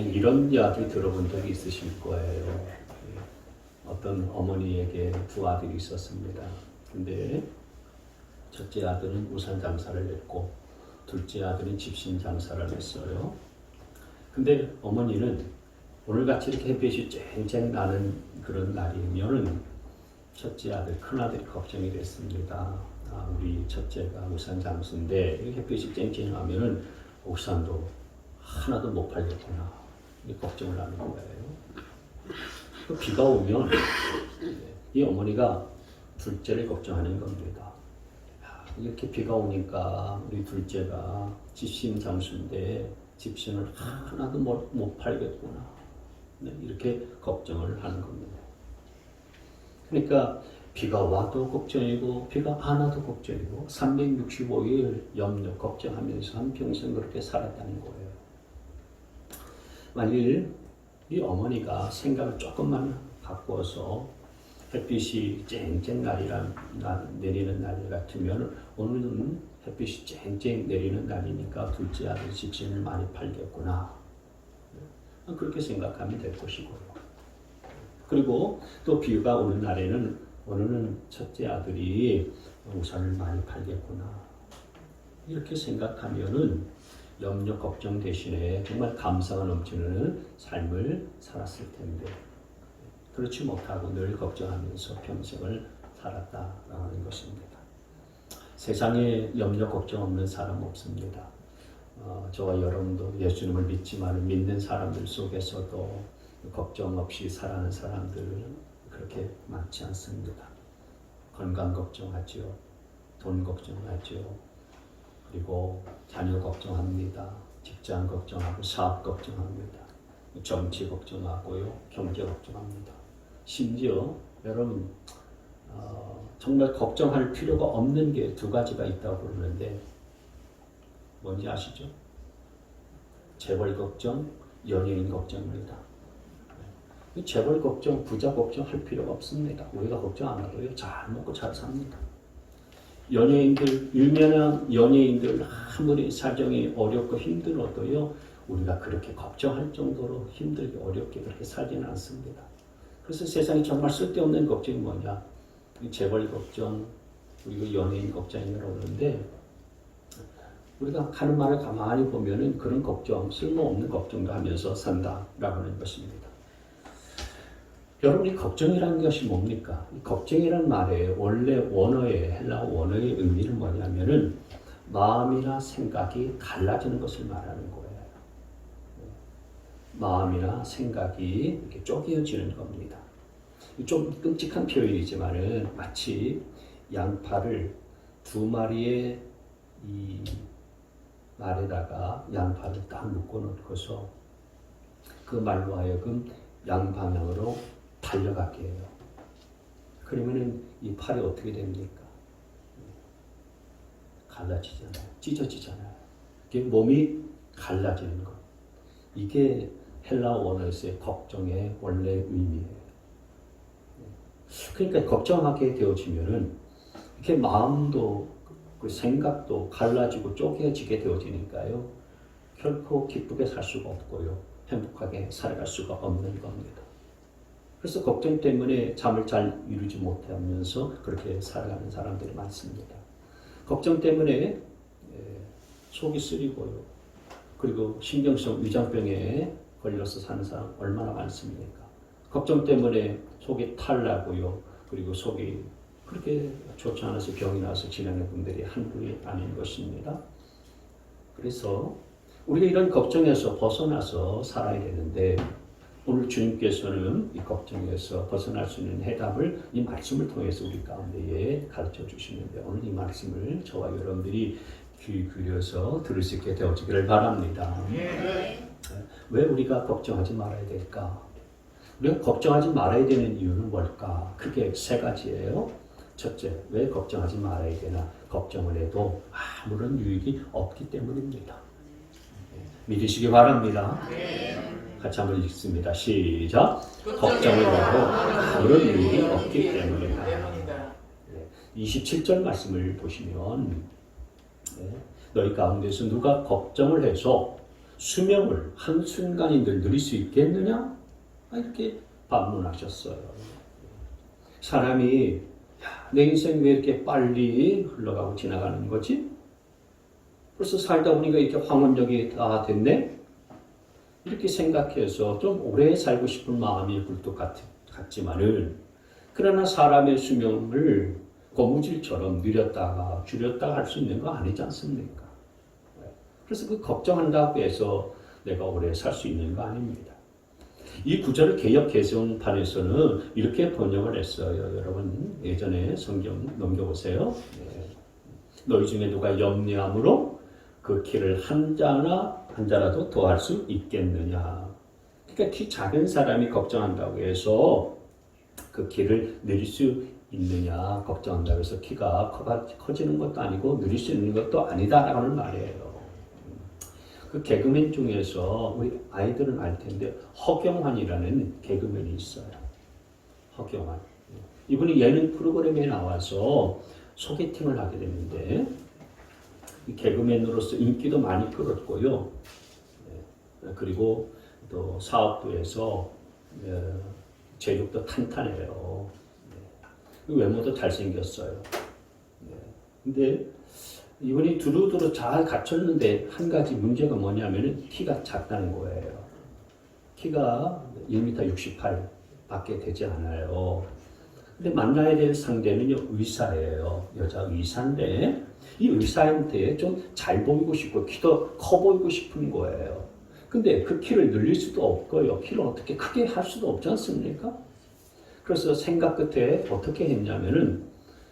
이런 이야기 들어본 적이 있으실 거예요. 어떤 어머니에게 두 아들이 있었습니다. 근데 첫째 아들은 우산 장사를 했고 둘째 아들은 집신 장사를 했어요. 근데 어머니는 오늘같이 이렇게 햇빛이 쨍쨍 나는 그런 날이면은 첫째 아들, 큰 아들이 걱정이 됐습니다. 우리 첫째가 우산 장수인데 이렇게 햇빛이 쨍쨍하면은 우산도 하나도 못 팔겠구나. 걱정을 하는 거예요. 비가 오면 이 어머니가 둘째를 걱정하는 겁니다. 이렇게 비가 오니까 우리 둘째가 집신 장수인데 집신을 하나도 못 팔겠구나. 이렇게 걱정을 하는 겁니다. 그러니까 비가 와도 걱정이고 비가 안 와도 걱정이고 365일 염려 걱정하면서 한평생 그렇게 살았다는 거예요. 만일 이 어머니가 생각을 조금만 바꿔서 햇빛이 쨍쨍 내리는 날 같으면 오늘은 햇빛이 쨍쨍 내리는 날이니까 둘째 아들 집신을 많이 팔겠구나. 그렇게 생각하면 될 것이고요. 그리고 또 비가 오는 날에는 오늘은 첫째 아들이 우산을 많이 팔겠구나. 이렇게 생각하면은 염려 걱정 대신에 정말 감사가 넘치는 삶을 살았을 텐데 그렇지 못하고 늘 걱정하면서 평생을 살았다라는 것입니다. 세상에 염려 걱정 없는 사람 없습니다. 저와 여러분도 예수님을 믿지만 믿는 사람들 속에서도 걱정 없이 살아가는 사람들 그렇게 많지 않습니다. 건강 걱정하지요. 돈 걱정하지요. 그리고 자녀 걱정합니다. 직장 걱정하고 사업 걱정합니다. 정치 걱정하고요. 경제 걱정합니다. 심지어 여러분 정말 걱정할 필요가 없는 게 두 가지가 있다고 그러는데 뭔지 아시죠? 재벌 걱정, 연예인 걱정입니다. 재벌 걱정, 부자 걱정할 필요가 없습니다. 우리가 걱정 안 하고요. 잘 먹고 잘 삽니다. 연예인들, 유명한 연예인들 아무리 사정이 어렵고 힘들어도요. 우리가 그렇게 걱정할 정도로 힘들게 어렵게 그렇게 살지는 않습니다. 그래서 세상에 정말 쓸데없는 걱정이 뭐냐? 재벌 걱정, 그리고 연예인 걱정이라고 그러는데 우리가 하는 말을 가만히 보면은 그런 걱정, 쓸모없는 걱정도 하면서 산다라고 하는 것입니다. 여러분이 걱정이라는 것이 뭡니까? 걱정이라는 말의 원래 원어의 헬라어 원어의 의미는 뭐냐면은 마음이나 생각이 갈라지는 것을 말하는 거예요. 마음이나 생각이 이렇게 쪼개어지는 겁니다. 좀 끔찍한 표현이지만은 마치 양파를 두 마리의 이 말에다가 양파를 딱 묶어 놓고서 그 말로 하여금 양방향으로 달려가게 해요. 그러면은 이 팔이 어떻게 됩니까? 갈라지잖아요. 찢어지잖아요. 이게 몸이 갈라지는 것. 이게 헬라 원어에서의 걱정의 원래 의미예요. 그러니까 걱정하게 되어지면은 이렇게 마음도 그 생각도 갈라지고 쪼개지게 되어지니까요. 결코 기쁘게 살 수가 없고요. 행복하게 살아갈 수가 없는 겁니다. 그래서 걱정 때문에 잠을 잘 이루지 못하면서 그렇게 살아가는 사람들이 많습니다. 걱정 때문에 속이 쓰리고요. 그리고 신경성 위장병에 걸려서 사는 사람 얼마나 많습니까? 걱정 때문에 속이 탈나고요. 그리고 속이 그렇게 좋지 않아서 병이 나서 지나는 분들이 한둘이 아닌 것입니다. 그래서 우리가 이런 걱정에서 벗어나서 살아야 되는데 오늘 주님께서는 이 걱정에서 벗어날 수 있는 해답을 이 말씀을 통해서 우리 가운데에 가르쳐 주시는데 오늘 이 말씀을 저와 여러분들이 귀 기울여서 들을 수 있게 되어지기를 바랍니다. 왜 우리가 걱정하지 말아야 될까? 우리가 걱정하지 말아야 되는 이유는 뭘까? 크게 세 가지예요. 첫째, 왜 걱정하지 말아야 되나? 걱정을 해도 아무런 유익이 없기 때문입니다. 믿으시기 바랍니다. 같이 한번 읽습니다. 시작. 걱정을 해도 아무런 유익이 없기 때문입니다. 27절 말씀을 보시면 너희 가운데서 누가 걱정을 해서 수명을 한순간인들 누릴 수 있겠느냐? 이렇게 반문하셨어요. 사람이 내 인생 왜 이렇게 빨리 흘러가고 지나가는 거지? 벌써 살다 보니까 이렇게 황혼역이 다 됐네? 이렇게 생각해서 좀 오래 살고 싶은 마음이 굴뚝 같지만은 그러나 사람의 수명을 고무줄처럼 늘렸다가 줄였다가 할 수 있는 거 아니지 않습니까? 그래서 그 걱정한다고 해서 내가 오래 살 수 있는 거 아닙니다. 이 구절을 개역 개정판에서는 이렇게 번역을 했어요. 여러분 예전에 성경 넘겨보세요. 너희 중에 누가 염려함으로 그 키를 한 자라도 더할 수 있겠느냐. 그러니까 키 작은 사람이 걱정한다고 해서 그 키를 늘릴 수 있느냐 걱정한다고 해서 키가 커지는 것도 아니고 늘릴 수 있는 것도 아니다라는 말이에요. 그 개그맨 중에서 우리 아이들은 알 텐데 허경환이라는 개그맨이 있어요. 허경환. 이분이 예능 프로그램에 나와서 소개팅을 하게 됐는데 개그맨으로서 인기도 많이 끌었고요. 그리고 또 사업도 해서 재력도 탄탄해요. 외모도 잘생겼어요. 근데 이분이 두루두루 잘 갖췄는데 한 가지 문제가 뭐냐면 키가 작다는 거예요. 키가 1m 68 밖에 되지 않아요. 근데 만나야 될 상대는요, 의사예요. 여자 의사인데 이 의사한테 좀 잘 보이고 싶고 키도 커 보이고 싶은 거예요. 근데 그 키를 늘릴 수도 없고요. 키를 어떻게 크게 할 수도 없지 않습니까? 그래서 생각 끝에 어떻게 했냐면은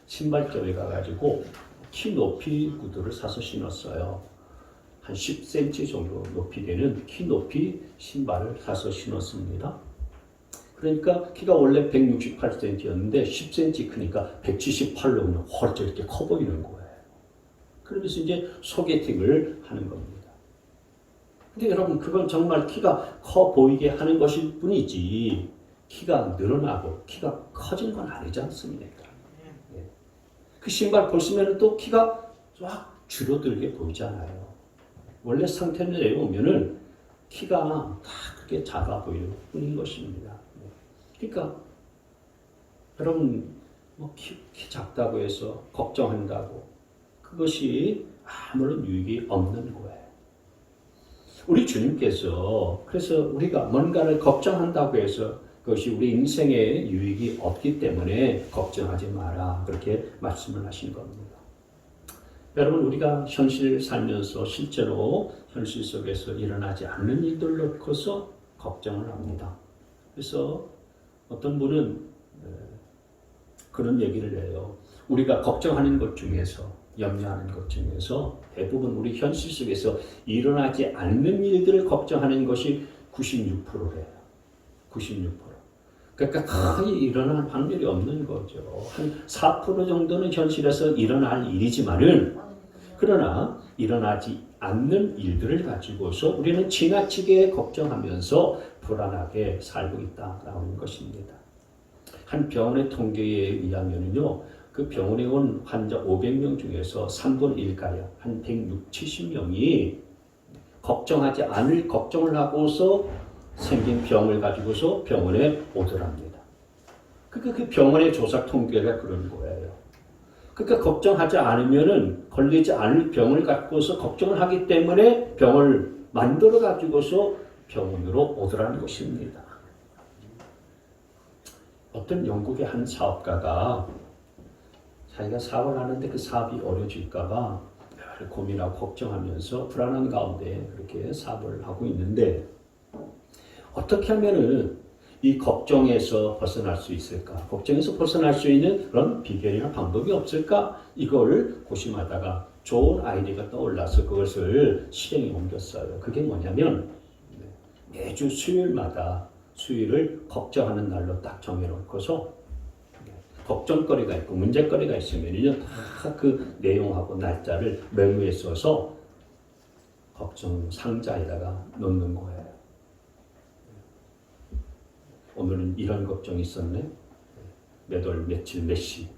신발점에 가가지고 키 높이 구두를 사서 신었어요. 한 10cm 정도 높이 되는 키 높이 신발을 사서 신었습니다. 그러니까 키가 원래 168cm였는데 10cm 크니까 178로 훨씬 이렇게 커 보이는 거예요. 그러면서 이제 소개팅을 하는 겁니다. 근데 여러분 그건 정말 키가 커 보이게 하는 것일 뿐이지 키가 늘어나고 키가 커진 건 아니지 않습니까? 그 신발 보시면 또 키가 쫙 줄어들게 보이잖아요. 원래 상태를 내려오면은 키가 다 그렇게 작아 보이는 뿐인 것입니다. 그러니까 여러분 뭐 키 작다고 해서 걱정한다고 그것이 아무런 유익이 없는 거예요. 우리 주님께서 그래서 우리가 뭔가를 걱정한다고 해서 그것이 우리 인생에 유익이 없기 때문에 걱정하지 마라 그렇게 말씀을 하신 겁니다. 여러분 우리가 현실 살면서 실제로 현실 속에서 일어나지 않는 일들 놓고서 걱정을 합니다. 그래서 어떤 분은 그런 얘기를 해요. 우리가 걱정하는 것 중에서 염려하는 것 중에서 대부분 우리 현실 속에서 일어나지 않는 일들을 걱정하는 것이 96%래요. 96%. 그러니까 거의 일어날 확률이 없는 거죠. 한 4% 정도는 현실에서 일어날 일이지만은 그러나 일어나지 않는 일들을 가지고서 우리는 지나치게 걱정하면서 불안하게 살고 있다라는 것입니다. 한 병원의 통계에 의하면요, 그 병원에 온 환자 500명 중에서 3분의 1가량, 한 160, 70명이 걱정하지 않을 걱정을 하고서 생긴 병을 가지고서 병원에 오더랍니다. 그러니까 그 병원의 조사 통계가 그런 거예요. 그러니까 걱정하지 않으면은 걸리지 않을 병을 갖고서 걱정을 하기 때문에 병을 만들어 가지고서 병원으로 오더라는 것입니다. 어떤 영국의 한 사업가가 자기가 사업을 하는데 그 사업이 어려질까봐 고민하고 걱정하면서 불안한 가운데 그렇게 사업을 하고 있는데 어떻게 하면은 이 걱정에서 벗어날 수 있을까? 걱정에서 벗어날 수 있는 그런 비결이나 방법이 없을까? 이걸 고심하다가 좋은 아이디어가 떠올라서 그것을 실행에 옮겼어요. 그게 뭐냐면 매주 수요일마다 수요일을 걱정하는 날로 딱 정해놓고서 걱정거리가 있고 문제거리가 있으면요 다 그 내용하고 날짜를 메모에 써서 걱정 상자에다가 놓는 거예요. 오늘은 이런 걱정이 있었네. 몇 월 며칠 몇 시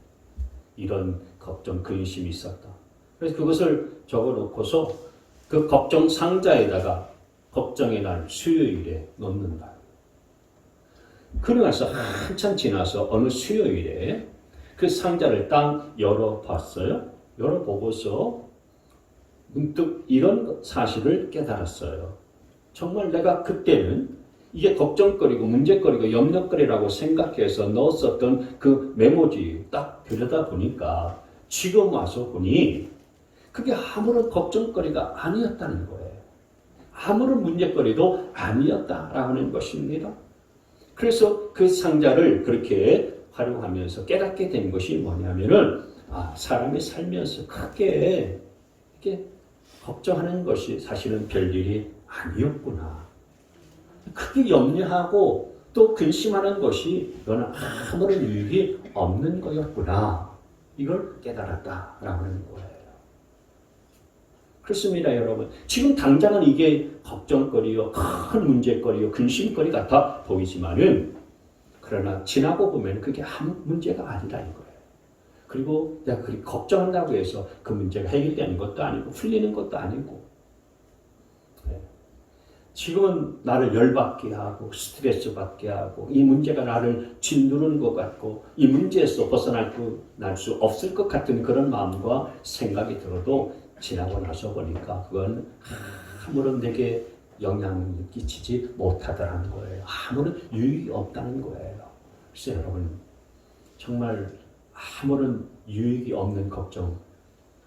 이런 걱정 근심이 있었다. 그래서 그것을 적어놓고서 그 걱정 상자에다가 걱정의 날 수요일에 놓는다. 그러면서 한참 지나서 어느 수요일에 그 상자를 딱 열어봤어요. 열어보고서 문득 이런 사실을 깨달았어요. 정말 내가 그때는 이게 걱정거리고 문제거리고 염려거리라고 생각해서 넣었었던 그 메모지 딱 들여다보니까 지금 와서 보니 그게 아무런 걱정거리가 아니었다는 거예요. 아무런 문제거리도 아니었다라는 것입니다. 그래서 그 상자를 그렇게 활용하면서 깨닫게 된 것이 뭐냐면은 사람이 살면서 크게 이렇게 걱정하는 것이 사실은 별일이 아니었구나. 크게 염려하고 또 근심하는 것이 너는 아무런 유익이 없는 거였구나. 이걸 깨달았다라고 하는 거예요. 그렇습니다, 여러분. 지금 당장은 이게 걱정거리요, 큰 문제거리요, 근심거리 같아 보이지만은 그러나 지나고 보면 그게 아무 문제가 아니라는 거예요. 그리고 내가 그렇게 걱정한다고 해서 그 문제가 해결되는 것도 아니고 풀리는 것도 아니고 지금은 나를 열받게 하고 스트레스 받게 하고 이 문제가 나를 짓누르는 것 같고 이 문제에서 벗어날 수 없을 것 같은 그런 마음과 생각이 들어도 지나고 나서 보니까 그건 아무런 내게 영향을 끼치지 못하더라는 거예요. 아무런 유익이 없다는 거예요. 그래서 여러분 정말 아무런 유익이 없는 걱정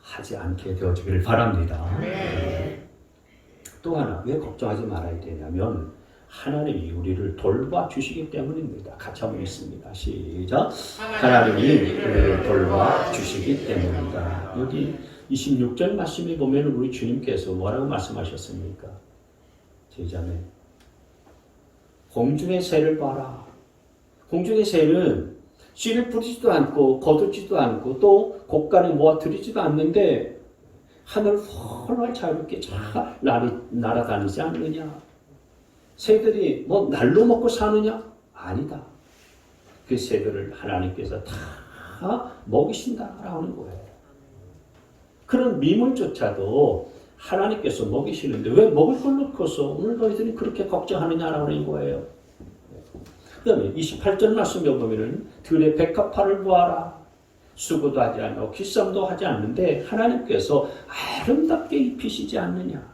하지 않게 되어지기를 바랍니다. 또 하나 왜 걱정하지 말아야 되냐면 하나님이 우리를 돌봐주시기 때문입니다. 같이 한번 읽습니다. 시작. 하나님이 우리를 돌봐주시기 때문이다. 여기 26절 말씀에 보면 우리 주님께서 뭐라고 말씀하셨습니까? 제자매 공중의 새를 봐라. 공중의 새는 씨를 뿌리지도 않고 거두지도 않고 또 곳간에 모아들이지도 않는데 하늘 헐헐 자유롭게 잘 날아다니지 않느냐? 새들이 뭐 날로 먹고 사느냐? 아니다. 그 새들을 하나님께서 다 먹이신다라고 하는 거예요. 그런 미물조차도 하나님께서 먹이시는데 왜 먹을 걸 놓고서 오늘 너희들이 그렇게 걱정하느냐라고 하는 거예요. 그 다음에 28절 말씀에 보면은 들의 백합화를 보아라. 수고도 하지 않고 기쌈도 하지 않는데 하나님께서 아름답게 입히시지 않느냐.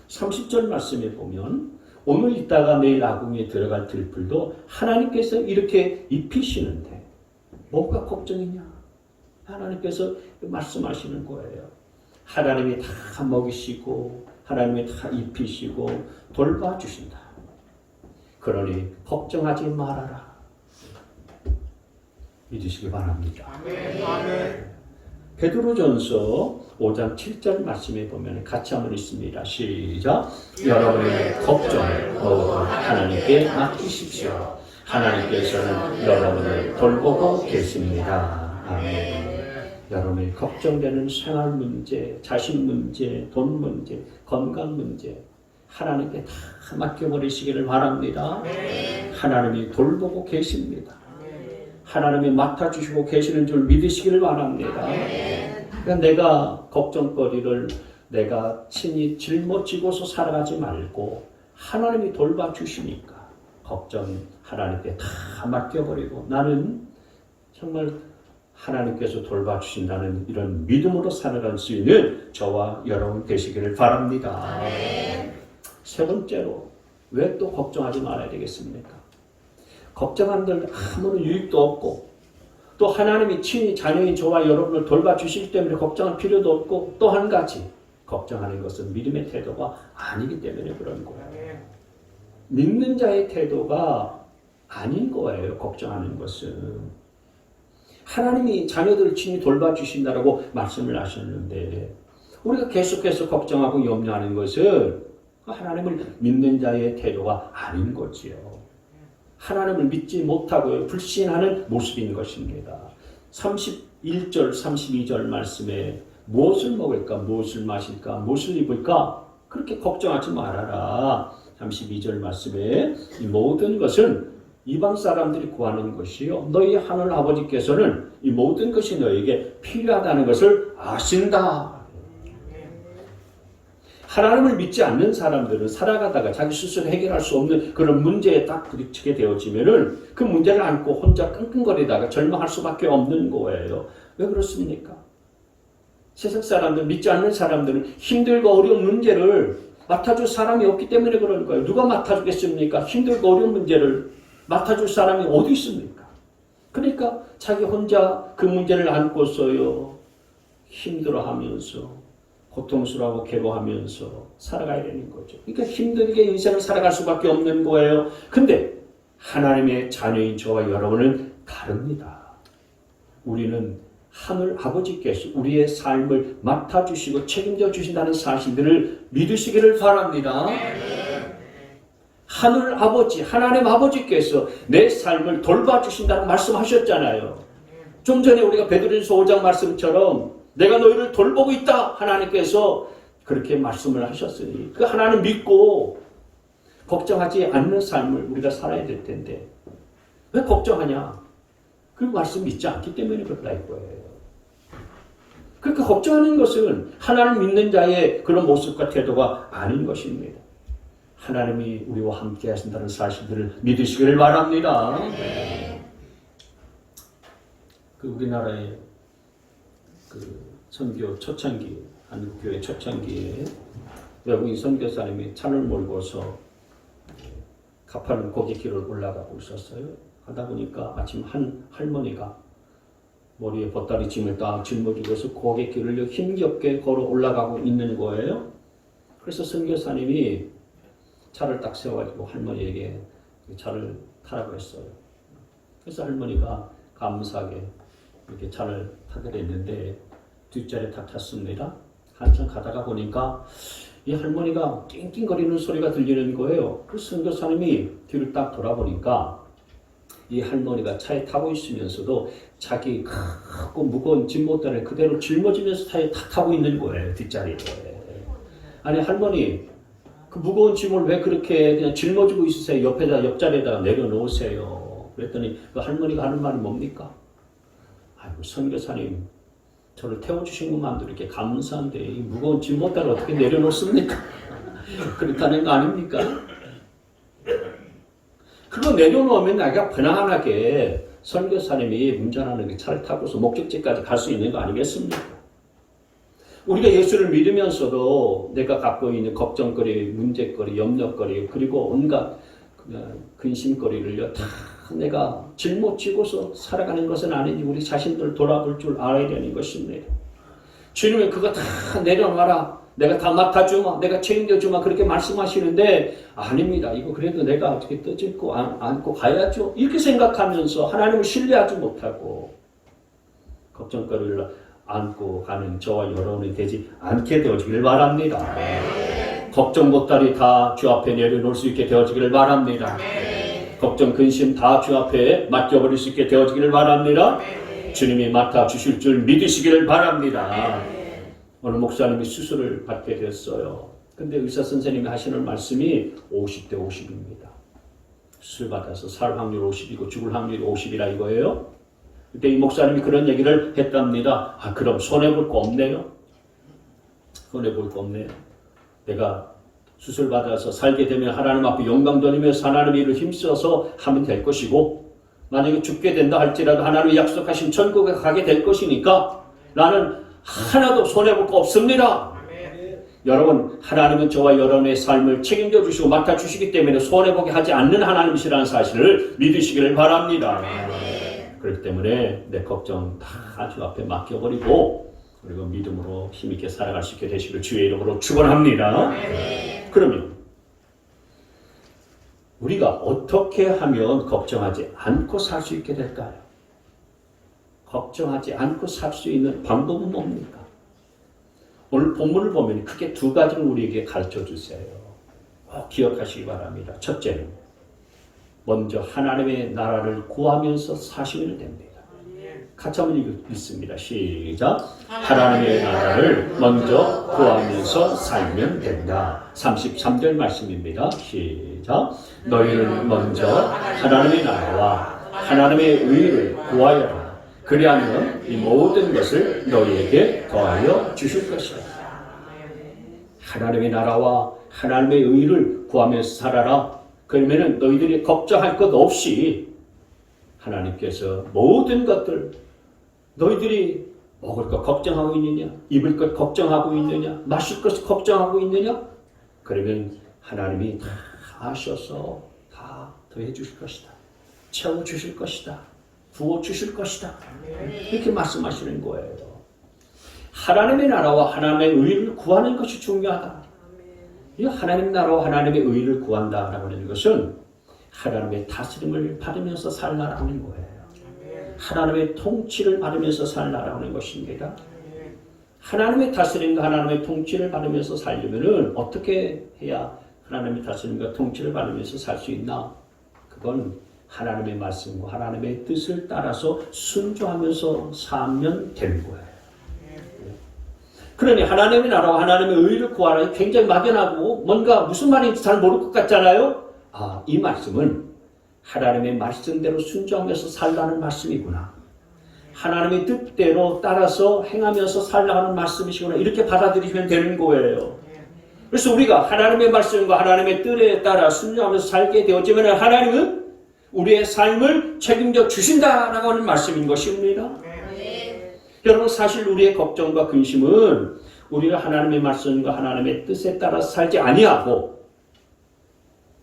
30절 말씀에 보면 오늘 있다가 내일 아궁이에 들어갈 들풀도 하나님께서 이렇게 입히시는데 뭐가 걱정이냐. 하나님께서 말씀하시는 거예요. 하나님이 다 먹이시고 하나님이 다 입히시고 돌봐주신다. 그러니 걱정하지 말아라. 믿으시기 바랍니다. 아멘. 베드로전서 5장 7절 말씀에 보면 같이 한번 읽습니다. 시작. 여러분의 걱정을 모두 하나님께 맡기십시오. 하나님께서는 여러분을 돌보고 계십니다. 아멘. 여러분의 걱정되는 생활 문제, 자식 문제, 돈 문제, 건강 문제 하나님께 다 맡겨버리시기를 바랍니다. 하나님이 돌보고 계십니다. 하나님이 맡아주시고 계시는 줄 믿으시기를 바랍니다. 그러니까 내가 걱정거리를 내가 친히 짊어지고서 살아가지 말고 하나님이 돌봐주시니까 걱정 하나님께 다 맡겨버리고 나는 정말 하나님께서 돌봐주신다는 이런 믿음으로 살아갈 수 있는 저와 여러분 되시기를 바랍니다. 세 번째로 왜 또 걱정하지 말아야 되겠습니까? 걱정한들 아무런 유익도 없고 또 하나님이 친히 자녀인 저와 여러분을 돌봐주시기 때문에 걱정할 필요도 없고 또 한 가지 걱정하는 것은 믿음의 태도가 아니기 때문에 그런 거예요. 믿는 자의 태도가 아닌 거예요. 걱정하는 것은. 하나님이 자녀들을 친히 돌봐주신다라고 말씀을 하셨는데 우리가 계속해서 걱정하고 염려하는 것은 하나님을 믿는 자의 태도가 아닌 거지요. 하나님을 믿지 못하고 불신하는 모습인 것입니다. 31절, 32절 말씀에 무엇을 먹을까, 무엇을 마실까, 무엇을 입을까 그렇게 걱정하지 말아라. 32절 말씀에 이 모든 것은 이방 사람들이 구하는 것이요 너희 하늘 아버지께서는 이 모든 것이 너에게 필요하다는 것을 아신다. 하나님을 믿지 않는 사람들은 살아가다가 자기 스스로 해결할 수 없는 그런 문제에 딱 부딪히게 되어지면은 그 문제를 안고 혼자 끙끙거리다가 절망할 수밖에 없는 거예요. 왜 그렇습니까? 세상 사람들, 믿지 않는 사람들은 힘들고 어려운 문제를 맡아줄 사람이 없기 때문에 그런 거예요. 누가 맡아주겠습니까? 힘들고 어려운 문제를 맡아줄 사람이 어디 있습니까? 그러니까 자기 혼자 그 문제를 안고서요, 힘들어하면서 고통스러워하고 괴로워하면서 살아가야 되는 거죠. 그러니까 힘들게 인생을 살아갈 수밖에 없는 거예요. 근데 하나님의 자녀인 저와 여러분은 다릅니다. 우리는 하늘 아버지께서 우리의 삶을 맡아주시고 책임져 주신다는 사실들을 믿으시기를 바랍니다. 하늘 아버지, 하나님 아버지께서 내 삶을 돌봐주신다는 말씀하셨잖아요. 좀 전에 우리가 베드로전서 5장 말씀처럼 내가 너희를 돌보고 있다. 하나님께서 그렇게 말씀을 하셨으니 그 하나님 믿고 걱정하지 않는 삶을 우리가 살아야 될 텐데 왜 걱정하냐? 그 말씀 믿지 않기 때문에 그렇다 이거예요. 그러니까 걱정하는 것은 하나님 믿는 자의 그런 모습과 태도가 아닌 것입니다. 하나님이 우리와 함께 하신다는 사실들을 믿으시기를 바랍니다. 그 우리나라의 그 선교 초창기, 한국교회 초창기에 외국인 선교사님이 차를 몰고서 가파른 고갯길을 올라가고 있었어요. 하다 보니까 아침 한 할머니가 머리에 보따리 짐을 딱 짊어지고서 고갯길을 힘겹게 걸어 올라가고 있는 거예요. 그래서 선교사님이 차를 딱 세워가지고 할머니에게 차를 타라고 했어요. 그래서 할머니가 감사하게 이렇게 차를 타게 됐는데 뒷자리에 탁 탔습니다. 한참 가다가 보니까 이 할머니가 낑낑거리는 소리가 들리는 거예요. 그래서 선교사님이 뒤를 딱 돌아보니까 이 할머니가 차에 타고 있으면서도 자기 크고 무거운 짐보따리를 그대로 짊어지면서 차에 탁 타고 있는 거예요. 뒷자리에. 아니 할머니 그 무거운 짐을 왜 그렇게 그냥 짊어지고 있으세요? 옆자리에다가 내려놓으세요. 그랬더니 그 할머니가 하는 말이 뭡니까? 아이고 선교사님 저를 태워주신 것만도 이렇게 감사한데 이 무거운 짐보따리를 어떻게 내려놓습니까? 그렇다는 거 아닙니까? 그거 내려놓으면 내가 편안하게 선교사님이 운전하는 그 차를 타고서 목적지까지 갈 수 있는 거 아니겠습니까? 우리가 예수를 믿으면서도 내가 갖고 있는 걱정거리, 문제거리, 염려거리 그리고 온갖 근심거리를요 다 내가 짊어지고서 살아가는 것은 아닌지 우리 자신들 돌아볼 줄 알아야 되는 것입니다. 주님은 그거 다 내려놔라. 내가 다 맡아주마. 내가 책임져주마. 그렇게 말씀하시는데 아닙니다. 이거 그래도 내가 어떻게 떠질고 안고 가야죠. 이렇게 생각하면서 하나님을 신뢰하지 못하고 걱정거리를 안고 가는 저와 여러분이 되지 않게 되어지길 바랍니다. 걱정 보따리 다 주 앞에 내려놓을 수 있게 되어지기를 바랍니다. 걱정 근심 다 주 앞에 맡겨버릴 수 있게 되어지기를 바랍니다. 주님이 맡아주실 줄 믿으시기를 바랍니다. 오늘 목사님이 수술을 받게 됐어요. 근데 의사 선생님이 하시는 말씀이 50대 50입니다. 수술 받아서 살 확률 50이고 죽을 확률이 50이라 이거예요. 그때 이 목사님이 그런 얘기를 했답니다. 아 그럼 손해볼 거 없네요. 손해볼 거 없네요. 내가 수술 받아서 살게 되면 하나님 앞에 영광 돌리면서 하나님의 일을 힘써서 하면 될 것이고 만약에 죽게 된다 할지라도 하나님이 약속하신 천국에 가게 될 것이니까 나는 하나도 손해볼 거 없습니다. 여러분 하나님은 저와 여러분의 삶을 책임져 주시고 맡아주시기 때문에 손해보게 하지 않는 하나님이시라는 사실을 믿으시기를 바랍니다. 그렇기 때문에 내 걱정 다 주 앞에 맡겨버리고 그리고 믿음으로 힘있게 살아갈 수 있게 되시길 주의 이름으로 축원합니다. 그러면 우리가 어떻게 하면 걱정하지 않고 살 수 있게 될까요? 걱정하지 않고 살 수 있는 방법은 뭡니까? 오늘 본문을 보면 크게 두 가지를 우리에게 가르쳐 주세요. 기억하시기 바랍니다. 첫째는 먼저 하나님의 나라를 구하면서 사시면 됩니다. 같이 한번 읽습니다. 시작. 하나님의 나라를 먼저 구하면서 살면 된다. 33절 말씀입니다. 시작. 너희는 먼저 하나님의 나라와 하나님의 의를 구하여라. 그리하면 이 모든 것을 너희에게 더하여 주실 것이다. 하나님의 나라와 하나님의 의를 구하면서 살아라. 그러면은 너희들이 걱정할 것 없이 하나님께서 모든 것들, 너희들이 먹을 것 걱정하고 있느냐? 입을 것 걱정하고 있느냐? 마실 것 걱정하고 있느냐? 그러면 하나님이 다 아셔서 다 더해 주실 것이다. 채워 주실 것이다. 부어 주실 것이다. 이렇게 말씀하시는 거예요. 하나님의 나라와 하나님의 의를 구하는 것이 중요하다. 이 하나님의 나라와 하나님의 의를 구한다라고 하는 것은 하나님의 다스림을 받으면서 살라라는 거예요. 하나님의 통치를 받으면서 살라라고 하는 것입니다. 하나님의 다스림과 하나님의 통치를 받으면서 살려면은 어떻게 해야 하나님의 다스림과 통치를 받으면서 살 수 있나? 그건 하나님의 말씀과 하나님의 뜻을 따라서 순종하면서 살면 되는 거예요. 그러니 하나님의 나라와 하나님의 의를 구하라. 굉장히 막연하고 뭔가 무슨 말인지 잘 모를 것 같잖아요. 이 말씀은 하나님의 말씀대로 순종하면서 살라는 말씀이구나. 하나님의 뜻대로 따라서 행하면서 살라는 말씀이시구나. 이렇게 받아들이시면 되는 거예요. 그래서 우리가 하나님의 말씀과 하나님의 뜻에 따라 순종하면서 살게 되어지면 하나님은 우리의 삶을 책임져 주신다라고 하는 말씀인 것입니다. 여러분, 사실 우리의 걱정과 근심은 우리가 하나님의 말씀과 하나님의 뜻에 따라 살지 아니하고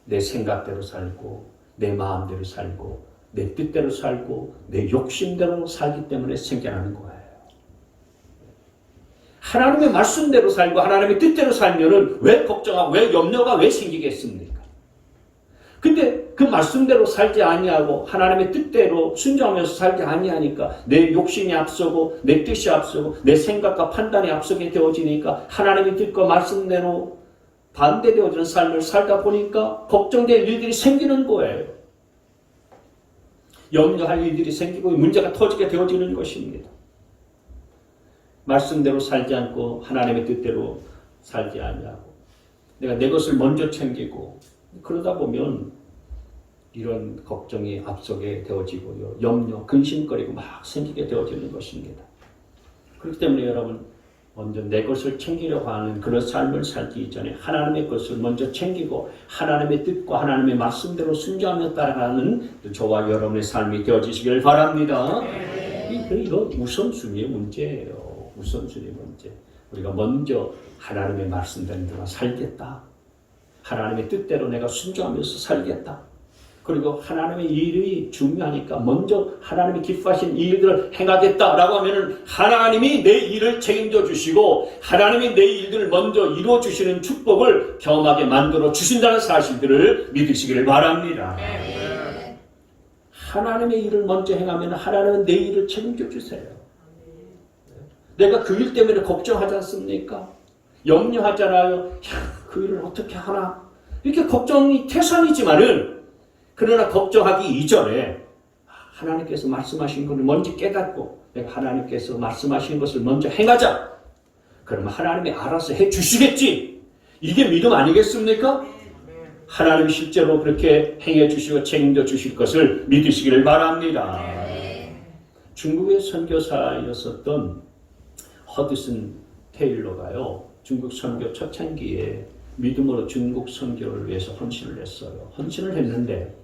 내 생각대로 살고 내 마음대로 살고 내 뜻대로 살고 내 욕심대로 살기 때문에 생겨나는 거예요. 하나님의 말씀대로 살고 하나님의 뜻대로 살면은 왜 걱정하고 왜 염려가 왜 생기겠습니까? 근데 그 말씀대로 살지 아니하고 하나님의 뜻대로 순종하면서 살지 아니하니까 내 욕심이 앞서고 내 뜻이 앞서고 내 생각과 판단이 앞서게 되어지니까 하나님의 뜻과 말씀대로 반대되어지는 삶을 살다 보니까 걱정될 일들이 생기는 거예요. 염려할 일들이 생기고 문제가 터지게 되어지는 것입니다. 말씀대로 살지 않고 하나님의 뜻대로 살지 아니하고 내가 내 것을 먼저 챙기고 그러다 보면 이런 걱정이 앞서게 되어지고요. 염려, 근심거리고 막 생기게 되어지는 것입니다. 그렇기 때문에 여러분 먼저 내 것을 챙기려고 하는 그런 삶을 살기 이전에 하나님의 것을 먼저 챙기고 하나님의 뜻과 하나님의 말씀대로 순종하며 따라가는 저와 여러분의 삶이 되어지시길 바랍니다. 이건 우선순위의 문제예요. 우선순위의 문제. 우리가 먼저 하나님의 말씀대로 살겠다. 하나님의 뜻대로 내가 순종하면서 살겠다. 그리고 하나님의 일이 중요하니까 먼저 하나님이 기뻐하신 일들을 행하겠다라고 하면은 하나님이 내 일을 책임져 주시고 하나님이 내 일들을 먼저 이루어 주시는 축복을 경험하게 만들어 주신다는 사실들을 믿으시기를 바랍니다. 하나님의 일을 먼저 행하면 하나님은 내 일을 책임져 주세요. 내가 그 일 때문에 걱정하지 않습니까? 염려하잖아요. 그 일을 어떻게 하나? 이렇게 걱정이 태산이지만은 그러나 걱정하기 이전에 하나님께서 말씀하신 것을 먼저 깨닫고 내가 하나님께서 말씀하신 것을 먼저 행하자. 그러면 하나님이 알아서 해주시겠지. 이게 믿음 아니겠습니까? 하나님이 실제로 그렇게 행해 주시고 책임져 주실 것을 믿으시기를 바랍니다. 중국의 선교사였었던 허드슨 테일러가요. 중국 선교 초창기에 믿음으로 중국 선교를 위해서 헌신을 했어요. 헌신을 했는데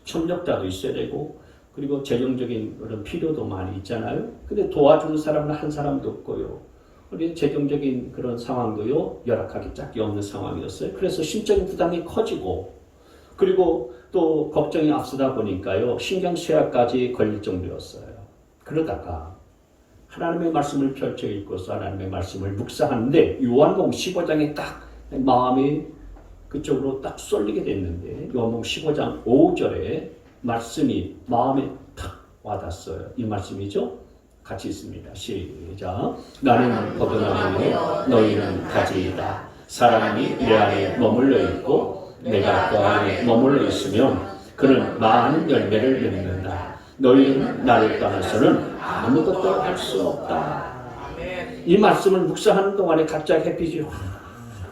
협력자도 있어야 되고 그리고 재정적인 그런 필요도 많이 있잖아요. 근데 도와주는 사람은 한 사람도 없고요. 그리고 재정적인 그런 상황도요. 열악하기 짝이 없는 상황이었어요. 그래서 심적인 부담이 커지고 그리고 또 걱정이 앞서다 보니까요. 신경쇠약까지 걸릴 정도였어요. 그러다가 하나님의 말씀을 펼쳐 읽고서 하나님의 말씀을 묵상하는데 요한복음 15장에 딱 마음이 그쪽으로 딱 쏠리게 됐는데 요한복음 15장 5절에 말씀이 마음에 탁 와닿았어요. 이 말씀이죠. 같이 있습니다. 시작. 나는 거듭나며 너희는 가지이다. 사람이 내 안에 머물러 있고 내가 그 안에 머물러 있으면 그는 많은 열매를 맺는다. 너희는 나를 떠나서는 아무것도 할 수 없다. 이 말씀을 묵상하는 동안에 갑자기 햇빛이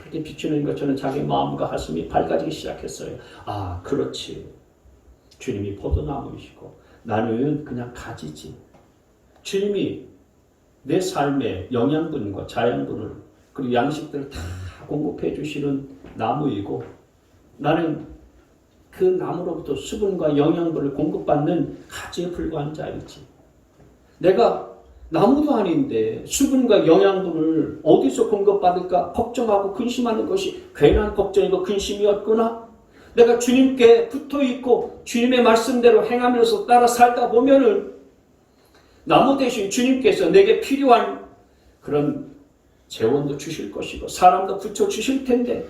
이렇게 비추는 것처럼 자기 마음과 가슴이 밝아지기 시작했어요. 아, 그렇지. 주님이 포도나무이시고 나는 그냥 가지지. 주님이 내 삶의 영양분과 자양분을 그리고 양식들을 다 공급해 주시는 나무이고 나는 그 나무로부터 수분과 영양분을 공급받는 가지에 불과한 자이지. 내가 나무도 아닌데 수분과 영양분을 어디서 공급받을까 걱정하고 근심하는 것이 괜한 걱정이고 근심이었구나. 내가 주님께 붙어있고 주님의 말씀대로 행하면서 따라 살다 보면은 나무 대신 주님께서 내게 필요한 그런 재원도 주실 것이고 사람도 붙여주실 텐데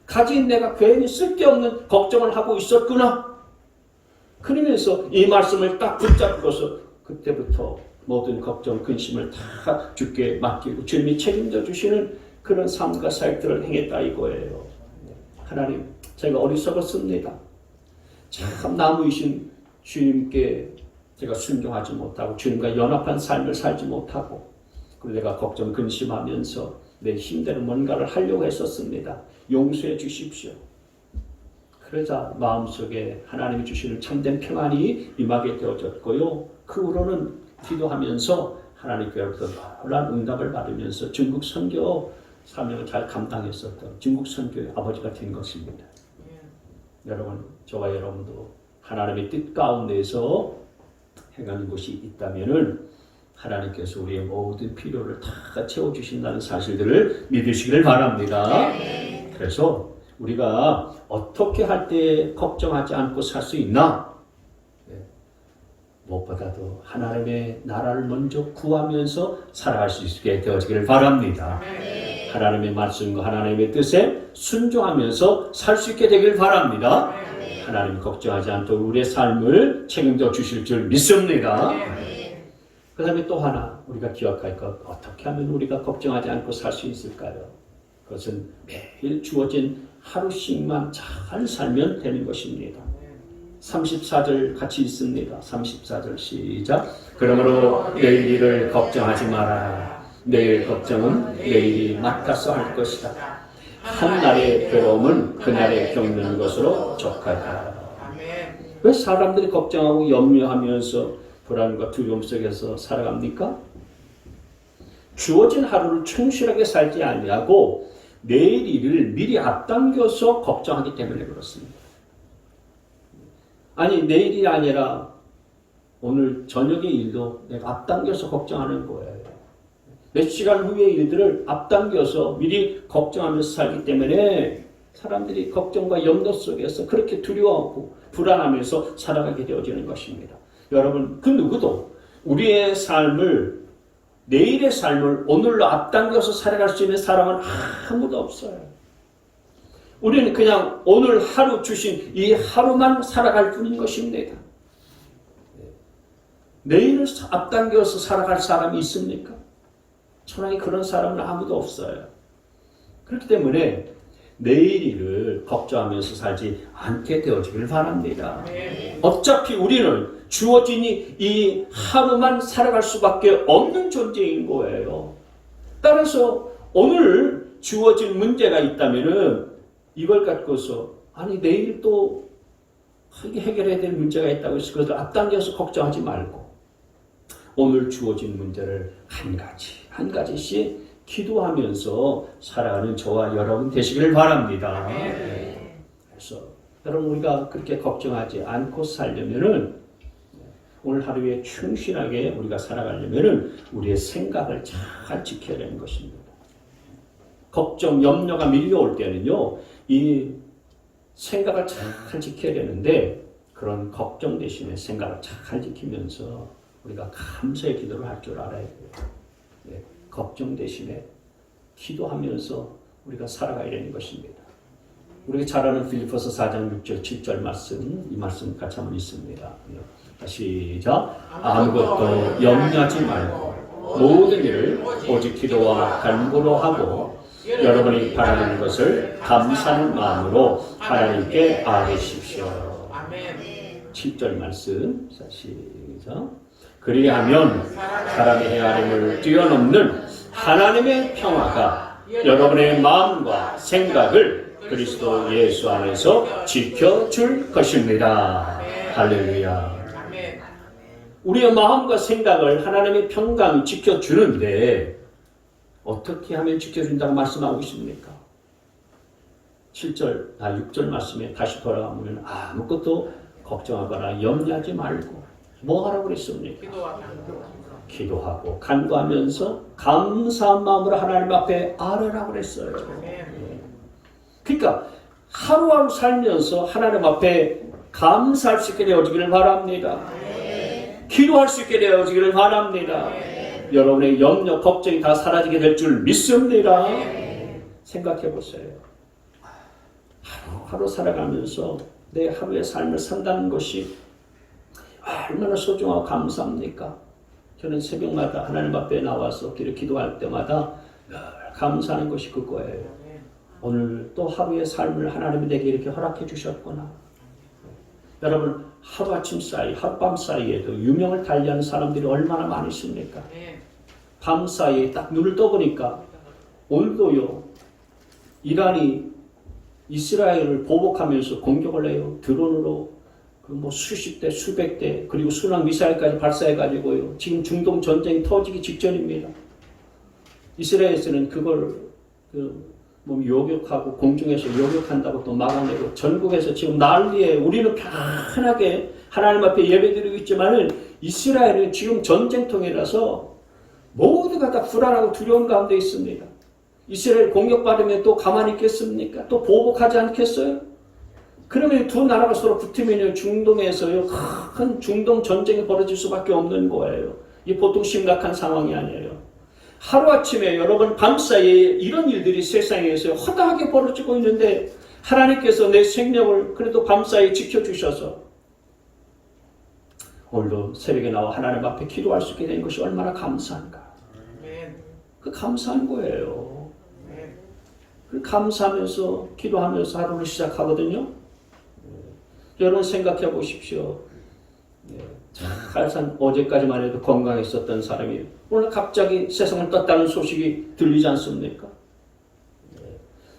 가진 내가 괜히 쓸데없는 걱정을 하고 있었구나. 그러면서 이 말씀을 딱 붙잡고서 그때부터 모든 걱정, 근심을 다 주께 맡기고 주님이 책임져 주시는 그런 삶과 삶들을 행했다 이거예요. 하나님, 제가 어리석었습니다. 참 나무이신 주님께 제가 순종하지 못하고 주님과 연합한 삶을 살지 못하고 그리고 내가 걱정, 근심하면서 내 힘대로 뭔가를 하려고 했었습니다. 용서해 주십시오. 그러자 마음속에 하나님이 주시는 참된 평안이 임하게 되어졌고요. 그 후로는 기도하면서 하나님께로부터 놀라운 응답을 받으면서 중국 선교 사명을 잘 감당했었던 중국 선교의 아버지가 된 것입니다. 여러분, 저와 여러분도 하나님의 뜻 가운데서 행하는 곳이 있다면은 하나님께서 우리의 모든 필요를 다 채워주신다는 사실들을 믿으시기를 바랍니다. 그래서 우리가 어떻게 할 때 걱정하지 않고 살 수 있나? 무엇보다도 하나님의 나라를 먼저 구하면서 살아갈 수 있게 되어지기를 바랍니다. 하나님의 말씀과 하나님의 뜻에 순종하면서 살 수 있게 되길 바랍니다. 하나님 걱정하지 않도록 우리의 삶을 책임져 주실 줄 믿습니다. 그 다음에 또 하나 우리가 기억할 것, 어떻게 하면 우리가 걱정하지 않고 살 수 있을까요? 그것은 매일 주어진 하루씩만 잘 살면 되는 것입니다. 34절 같이 있습니다. 34절 시작. 그러므로 내일 일을 걱정하지 마라. 내일 걱정은 내일이 맡아서 할 것이다. 한날의 괴로움은 그날에 겪는 것으로 족하다. 왜 사람들이 걱정하고 염려하면서 불안과 두려움 속에서 살아갑니까? 주어진 하루를 충실하게 살지 아니하고 내일 일을 미리 앞당겨서 걱정하기 때문에 그렇습니다. 아니 내일이 아니라 오늘 저녁의 일도 내가 앞당겨서 걱정하는 거예요. 몇 시간 후의 일들을 앞당겨서 미리 걱정하면서 살기 때문에 사람들이 걱정과 염려 속에서 그렇게 두려워하고 불안하면서 살아가게 되어지는 것입니다. 여러분, 그 누구도 우리의 삶을, 내일의 삶을 오늘로 앞당겨서 살아갈 수 있는 사람은 아무도 없어요. 우리는 그냥 오늘 하루 주신 이 하루만 살아갈 뿐인 것입니다. 내일을 앞당겨서 살아갈 사람이 있습니까? 천하에 그런 사람은 아무도 없어요. 그렇기 때문에 내일 일을 걱정하면서 살지 않게 되어지길 바랍니다. 어차피 우리는 주어진 이 하루만 살아갈 수밖에 없는 존재인 거예요. 따라서 오늘 주어진 문제가 있다면은 이걸 갖고서 아니 내일 또 해결해야 될 문제가 있다고 해서 그것을 앞당겨서 걱정하지 말고 오늘 주어진 문제를 한 가지씩 기도하면서 살아가는 저와 여러분 되시기를 바랍니다. 그래서 여러분 우리가 그렇게 걱정하지 않고 살려면은 오늘 하루에 충실하게 우리가 살아가려면은 우리의 생각을 잘 지켜야 되는 것입니다. 걱정, 염려가 밀려올 때는요, 이 생각을 잘 지켜야 되는데 그런 걱정 대신에 생각을 잘 지키면서 우리가 감사의 기도를 할 줄 알아야 돼요. 걱정 대신에 기도하면서 우리가 살아가야 되는 것입니다. 우리가 잘 아는 빌립보서 4장 6절 7절 말씀, 이 말씀 같이 한번 읽습니다. 시작. 아무것도 염려하지 말고 모든 일을 오직 기도와 간구로 하고 여러분이 바라는 것을 감사하는 마음으로 하나님께 아뢰십시오. 7절 말씀, 시작. 그리하면 사람의 헤아림을 뛰어넘는 하나님의 평화가 여러분의 마음과 생각을 그리스도 예수 안에서 지켜줄 것입니다. 할렐루야. 우리의 마음과 생각을 하나님의 평강이 지켜주는데 어떻게 하면 지켜준다고 말씀하고 있습니까? 6절 말씀에 다시 돌아가면 아무것도 걱정하거나 염려하지 말고 뭐 하라고 그랬습니까? 기도하고 간구하면서 감사한 마음으로 하나님 앞에 아뢰라고 그랬어요. 그러니까 하루하루 살면서 하나님 앞에 감사할 수 있게 되어지기를 바랍니다. 기도할 수 있게 되어지기를 바랍니다. 여러분의 염려, 걱정이 다 사라지게 될 줄 믿습니다. 생각해 보세요. 하루 살아가면서 내 하루의 삶을 산다는 것이 얼마나 소중하고 감사합니까? 저는 새벽마다 하나님 앞에 나와서 기도할 때마다 감사하는 것이 그거예요. 오늘 또 하루의 삶을 하나님이 내게 이렇게 허락해 주셨구나. 여러분 하루아침 사이, 하룻밤 사이에도 유명을 달리하는 사람들이 얼마나 많이 있습니까? 밤 사이에 딱 눈을 떠보니까 오늘도요 이란이 이스라엘을 보복하면서 공격을 해요. 드론으로 수십 대, 수백 대, 그리고 순항 미사일까지 발사해가지고요. 지금 중동 전쟁이 터지기 직전입니다. 이스라엘에서는 그걸 요격하고 공중에서 요격한다고 또 막아내고 전국에서 지금 난리에 우리는 편하게 하나님 앞에 예배드리고 있지만은 이스라엘은 지금 전쟁통이라서 모두가 다 불안하고 두려운 가운데 있습니다. 이스라엘 공격받으면 또 가만히 있겠습니까? 또 보복하지 않겠어요? 그러면 두 나라가 서로 붙으면 중동에서요 큰 중동 전쟁이 벌어질 수밖에 없는 거예요. 이게 보통 심각한 상황이 아니에요. 하루아침에 여러분 밤사이에 이런 일들이 세상에서 허다하게 벌어지고 있는데 하나님께서 내 생명을 그래도 밤사이에 지켜주셔서 오늘도 새벽에 나와 하나님 앞에 기도할 수 있게 된 것이 얼마나 감사한가. 그 감사한 거예요. 그 감사하면서 기도하면서 하루를 시작하거든요. 여러분 생각해 보십시오. 항상 어제까지만 해도 건강했었던 사람이 오늘 갑자기 세상을 떴다는 소식이 들리지 않습니까?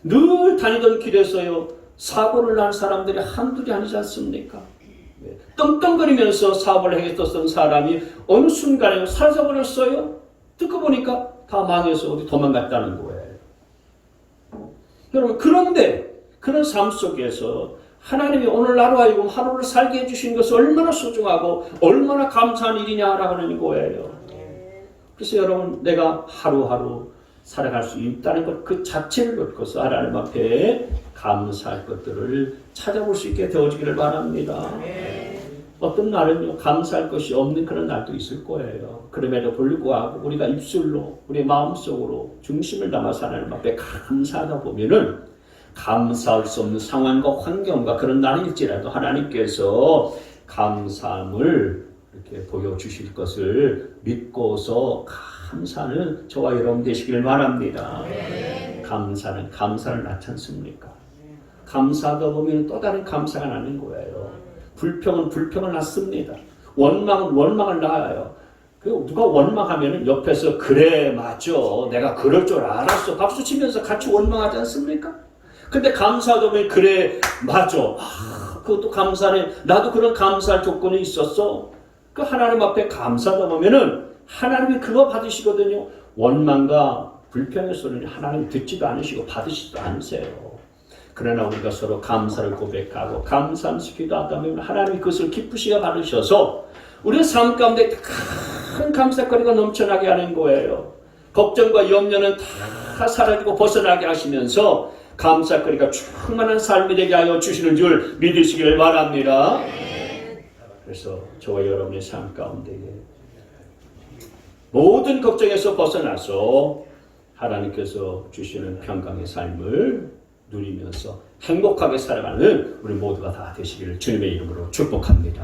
늘 다니던 길에서요 사고를 난 사람들이 한둘이 아니지 않습니까? 떵떵거리면서 사업을 행했던 사람이 어느 순간에 사라져버렸어요. 듣고 보니까 다 망해서 어디 도망갔다는 거예요. 여러분 그런데 그런 삶 속에서 하나님이 오늘 나로 하여금 하루를 살게 해주신 것이 얼마나 소중하고 얼마나 감사한 일이냐라고 하는 거예요. 그래서 여러분 내가 하루하루 살아갈 수 있다는 것 그 자체를 놓고서 하나님 앞에 감사할 것들을 찾아볼 수 있게 되어지기를 바랍니다. 어떤 날은요 감사할 것이 없는 그런 날도 있을 거예요. 그럼에도 불구하고 우리가 입술로 우리 마음속으로 중심을 담아서 하나님 앞에 감사하다 보면은 감사할 수 없는 상황과 환경과 그런 날일지라도 하나님께서 감사함을 이렇게 보여주실 것을 믿고서 감사는 저와 여러분 되시길 바랍니다. 감사를 낳지 않습니까? 감사하다 보면 또 다른 감사가 나는 거예요. 불평은 불평을 낳습니다. 원망은 원망을 낳아요. 누가 원망하면 옆에서 그래 맞아 내가 그럴 줄 알았어 박수 치면서 같이 원망하지 않습니까? 근데 감사하다 보면 그래 맞아 그것도 감사네 나도 그런 감사할 조건이 있었어. 그 하나님 앞에 감사하다 보면은 하나님이 그거 받으시거든요. 원망과 불평의 소리는 하나님 듣지도 않으시고 받으시지도 않으세요. 그러나 우리가 서로 감사를 고백하고 감사하면서 기도하다 보면 하나님이 그것을 기쁘시게 받으셔서 우리의 삶 가운데 큰 감사거리가 넘쳐나게 하는 거예요. 걱정과 염려는 다 사라지고 벗어나게 하시면서 감사거리가 충만한 삶이 되게 하여 주시는 줄 믿으시기를 바랍니다. 그래서 저와 여러분의 삶 가운데 모든 걱정에서 벗어나서 하나님께서 주시는 평강의 삶을 누리면서 행복하게 살아가는 우리 모두가 다 되시기를 주님의 이름으로 축복합니다.